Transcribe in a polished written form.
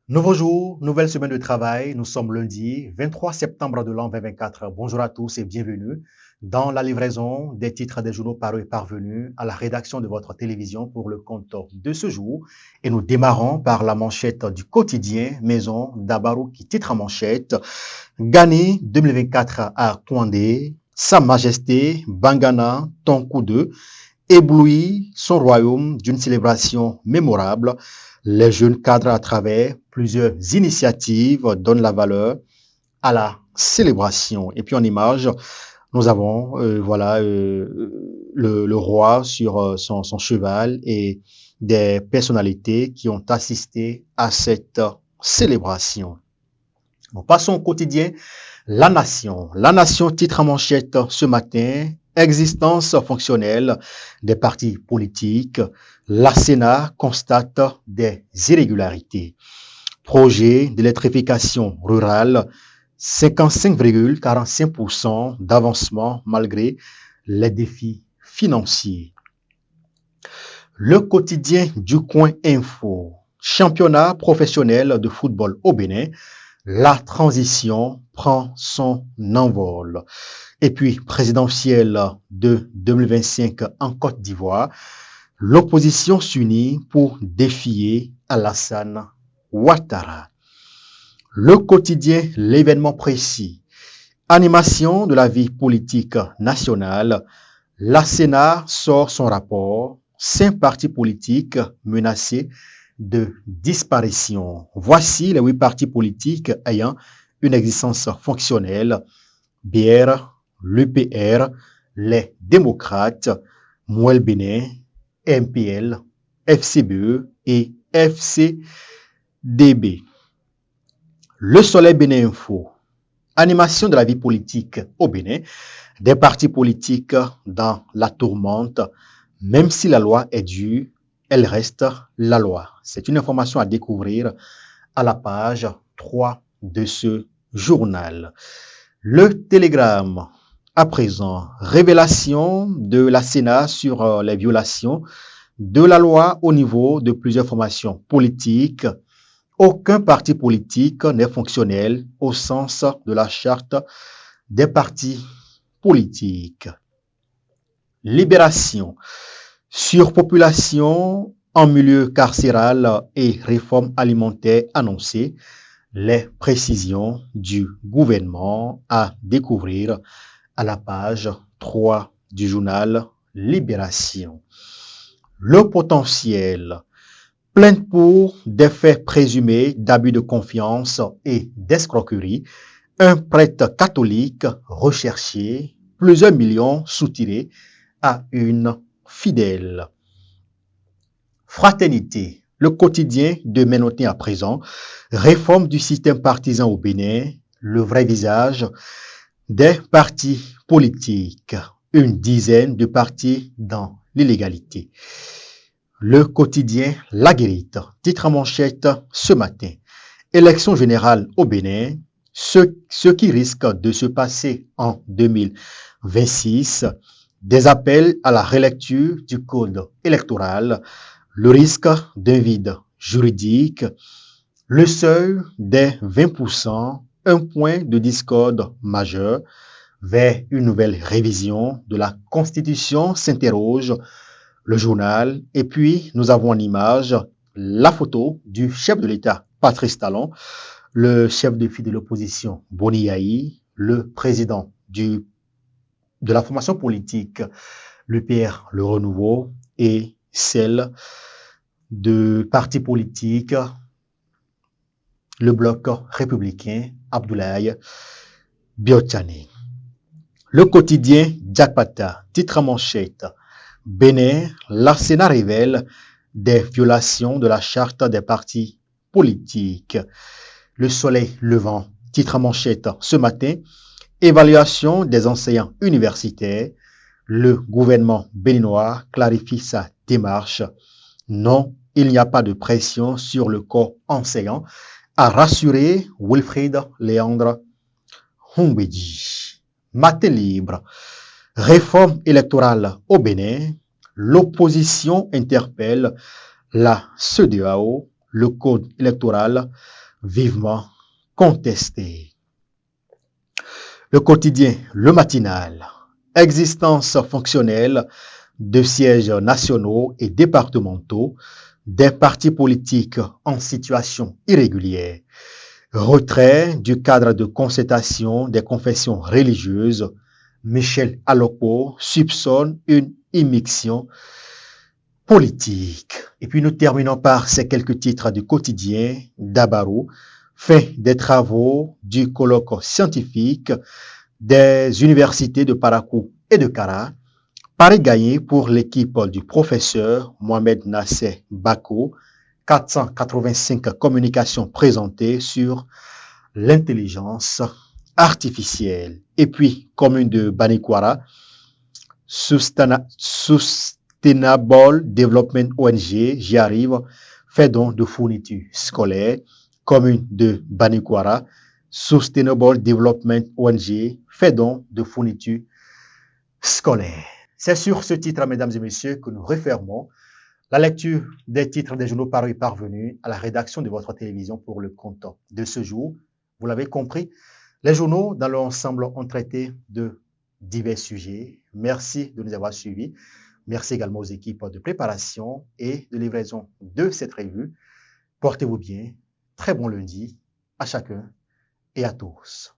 Nouveau jour, nouvelle semaine de travail. Nous sommes lundi 23 septembre de l'an 2024. Bonjour à tous et bienvenue dans la livraison des titres des journaux parus et parvenus à la rédaction de votre télévision pour le compte de ce jour. Et nous démarrons par la manchette du quotidien Maison d'Abarou qui titre en manchette Gani 2024 à Kouandé, Sa Majesté Bangana Tonkou 2 éblouit son royaume d'une célébration mémorable. Les jeunes cadres, à travers plusieurs initiatives, donnent la valeur à la célébration. Et puis en image, nous avons le roi sur son cheval et des personnalités qui ont assisté à cette célébration. Nous passons au quotidien La Nation. La Nation titre en manchette ce matin Existence fonctionnelle des partis politiques. La Sénat constate des irrégularités. Projet d'électrification rurale, 55,45% d'avancement malgré les défis financiers. Le quotidien du coin info. Championnat professionnel de football au Bénin. La transition prend son envol. Et puis, présidentielle de 2025 en Côte d'Ivoire, l'opposition s'unit pour défier Alassane Ouattara. Le quotidien, l'événement précis. Animation de la vie politique nationale. La Sénat sort son rapport. 5 partis politiques menacés de disparition. Voici les 8 partis politiques ayant une existence fonctionnelle. BR, l'UPR, les démocrates, Mouel Bénin, MPL, FCBE et FCDB. Le Soleil Bénin Info. Animation de la vie politique au Bénin. Des partis politiques dans la tourmente. Même si la loi est due, elle reste la loi. C'est une information à découvrir à la page 3 de ce journal. Le Télégramme. À présent, révélation de la Sénat sur les violations de la loi au niveau de plusieurs formations politiques. Aucun parti politique n'est fonctionnel au sens de la charte des partis politiques. Libération. Surpopulation en milieu carcéral et réforme alimentaire annoncée. Les précisions du gouvernement à découvrir à la page 3 du journal Libération. Le potentiel. Plainte pour des faits présumés d'abus de confiance et d'escroquerie. Un prêtre catholique recherché, plusieurs millions soutirés à une fidèle. Fraternité. Le quotidien de Ménotin à présent. Réforme du système partisan au Bénin. Le vrai visage des partis politiques. Une dizaine de partis dans l'illégalité. Le quotidien La Guérite. Titre en manchette ce matin. Élection générale au Bénin. Ce qui risque de se passer en 2026. Des appels à la relecture du code électoral. Le risque d'un vide juridique. Le seuil des 20%. Un point de discorde majeur vers une nouvelle révision de la Constitution s'interroge le journal. Et puis, nous avons en image la photo du chef de l'État, Patrice Talon, le chef de file de l'opposition, Boni Yahi, le président de la formation politique, l'UPR, le Renouveau, et celle de parti politique, le bloc républicain, Abdoulaye Biotchani. Le quotidien Jakpata, titre en manchette. Bénin, la Sénat révèle des violations de la charte des partis politiques. Le soleil levant, titre en manchette ce matin. Évaluation des enseignants universitaires. Le gouvernement béninois clarifie sa démarche. Non, il n'y a pas de pression sur le corps enseignant, a rassuré Wilfried Léandre Humbedi. Matin libre. Réforme électorale au Bénin. L'opposition interpelle la CEDEAO. le code électoral vivement contesté. Le quotidien, le matinal, existence fonctionnelle de sièges nationaux et départementaux des partis politiques en situation irrégulière, retrait du cadre de concertation des confessions religieuses. Michel Alokpo soupçonne une immixtion politique. Et puis nous terminons par ces quelques titres du quotidien d'Abaro, fait des travaux du colloque scientifique des universités de Parakou et de Kara. Paris gagné pour l'équipe du professeur Mohamed Nasser Bako, 485 communications présentées sur l'intelligence artificielle. Et puis, commune de Banikwara, Sustainable Development ONG, j'y arrive, fait don de fournitures scolaires. Commune de Banikwara, Sustainable Development ONG, fait don de fournitures scolaires. C'est sur ce titre, mesdames et messieurs, que nous refermons la lecture des titres des journaux parus et parvenus à la rédaction de votre télévision pour le compte de ce jour. Vous l'avez compris, les journaux dans leur ensemble ont traité de divers sujets. Merci de nous avoir suivis. Merci également aux équipes de préparation et de livraison de cette revue. Portez-vous bien. Très bon lundi à chacun et à tous.